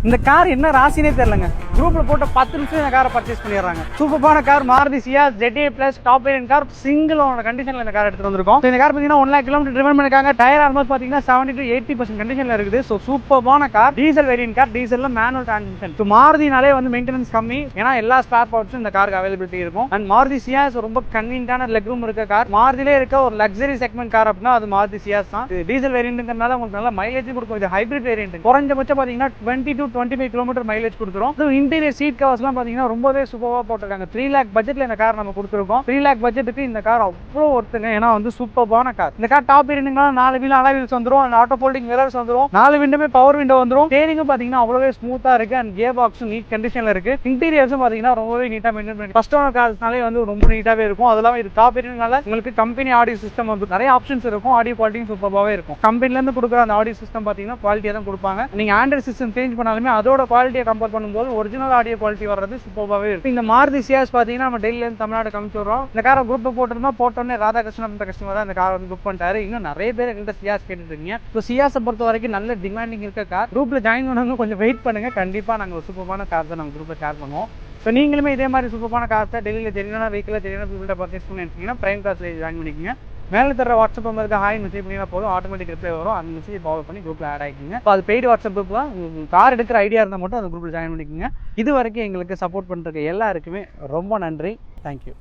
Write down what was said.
இந்த கார் என்ன ராசினே தெரியலங்க. குரூப்ல போட்ட 10 நிமிஷம் இந்த காரை பர்ச்சேஸ் பண்ணிடுறாங்க. சூப்பரான car Maruti Ciaz ZA Plus top variant car. Single owner கண்டிஷன்ல இந்த கார் எடுத்துட்டு வந்திருக்கோம். இந்த கார் பாத்தீங்கன்னா 1 lakh கிலோமீட்டர் டிரைவ் பண்ணிருக்காங்க. டயர் ஆல்மோஸ்ட் பாத்தீங்கன்னா 70 to 80% கண்டிஷன்ல இருக்குது. சோ சூப்பரான கார். Diesel variant car. டீசல்ல மேனுவல் டிரான்ஸ்மிஷன். சோ மாருதினாலே வந்து மெயின்டெனன்ஸ் கம்மி. ஏன்னா எல்லா ஸ்பேர் பார்ட்ஸும் இந்த காருக்கு அவைலபிலிட்டி இருக்கும். அண்ட் மாருதி சியாஸ் ரொம்ப கன்வீனியன்ட்டான லெக் ரூம் இருக்க கார். மாருதிலே இருக்க ஒரு லக்ஸரி செக்மெண்ட் கார் அப்படின்னா அது மாருதி சியாஸ் தான். இது டீசல் வேரியன்ட்ங்கறனால உங்களுக்கு நல்ல மைலேஜ் கொடுக்கும். இது ஹைபிரிட் வேரியன்ட். குறைஞ்சபட்சம் பாத்தீங்கன்னா 20 to 25 கிலோமீட்டர் மைலேஜ் கொடுத்துரும். இது இன்டீரியர் சீட் கவர்ஸ்லாம் பாத்தீங்கன்னா ரொம்பவே சூப்பரா போட்டிருக்காங்க. 3 lakh பட்ஜெட்ல இந்த கார் நம்ம கொடுத்துருக்கோம். 3 lakh பட்ஜெட்டுக்கு இந்த கார் அவ்வளோ ஒருத்துங்க. ஏன்னா வந்து சூப்பரான கார். இந்த கார் டாப் வேரியன்ட்னால 4 வீல் அலாய் வீல்ஸ் வந்துரும். அண்ட் ஆட்டோ ஃபோல்டிங் மிரர்ஸ் வந்துரும். 4 விண்டோமே பவர் விண்டோ வந்துரும். ஸ்டீரிங்கும் பாத்தீங்கன்னா அவ்வளவே ஸ்மூத்தா இருக்கு. அண்ட் கியர் பாக்ஸும் நீட் கண்டிஷன்ல இருக்கு. இன்டீரியர்ஸும் பாத்தீங்கன்னா ரொம்பவே நீட்டா மெயின்டைன் பண்ணி ஃபர்ஸ்ட் ஓனர் கார்ஸ்னாலே வந்து ரொம்ப நீட்டாவே இருக்கும். அதெல்லாம் இது டாப் வேரியன்ட்னால உங்களுக்கு கம்பெனி ஆடியோ சிஸ்டம் வந்து நிறைய ஆப்ஷன்ஸ் இருக்கும். ஆடியோ குவாலிட்டியும் சூப்பராவே இருக்கும். கம்பெனில இருந்து கொடுக்குற அந்த ஆடியோ சிஸ்டம் பாத்தீங்கன்னா குவாலிட்டியா தான் கொடுப்பாங்க. நீங்க ஆண்ட்ராய்ட் சிஸ்டம் சேஞ்ச் பண்ணாலுமே அதோட குவாலிட்டியை கம்பேர் பண்ணும்போது ஒரிஜினல் ஆடியோ குவாலிட்டி வர்றது சூப்பராவே இருக்கு. இந்த மாருதி சியாஸ் பாத்தீங்கன்னா நம்ம டெல்லியில இருந்து தமிழ்நாடு காமிச்சு வரோம். இந்த காரை குரூப்ல போட்டிருந்தா போட்டோன்னே ராதாகிருஷ்ணன் அந்த கஸ்டமர் இந்த கார் வந்து புக் பண்ணிட்டாரு. இன்னும் நிறைய பேர் எங்கிட்ட சியாஸ் கேட்டுட்டு இருக்கீங்க. ஸோ சியாஸை பொறுத்த வரைக்கும் நல்ல டிமாண்டிங் இருக்க கார். குரூப்ல ஜாயின் பண்ணவங்க கொஞ்சம் வெயிட் பண்ணுங்க. கண்டிப்பா நாங்க ஒரு சூப்பரான கார் தான் நம்ம குரூப்ல ஷேர் பண்ணுவோம். ஸோ நீங்களுமே இதே மாதிரி சூப்பரான கார் தான் டெல்லியில் தெரியாத வெஹிக்கில் தெரியாத பீப்புள்கிட்ட பர்ச்சேஸ் பண்ணி எடுத்தீங்கன்னா பிரைம் கார்ஸ்ல ஜாயின் பண்ணிக்கோங்க. மேலே தர வாட்ஸ்அப் நம்பருக்கு ஹாய் மெசேஜ் பண்ணினா போதும், ஆட்டோமேட்டிக் ரிப்ளை வரும். அந்த மெசேஜ் ஃபாலோ பண்ணி குரூப்ல ஆட் ஆகிக்குங்க. இப்போ அது பெய்டு வாட்ஸ்அப் குரூப் தான். கார் எடுக்கிற ஐடியா இருந்தால் மட்டும் அந்த குரூப்ல ஜாயின் பண்ணிக்கோங்க. இது வரைக்கும் எங்களுக்கு சப்போர்ட் பண்ணுறதுக்கு எல்லாருக்குமே ரொம்ப நன்றி. தேங்க்யூ.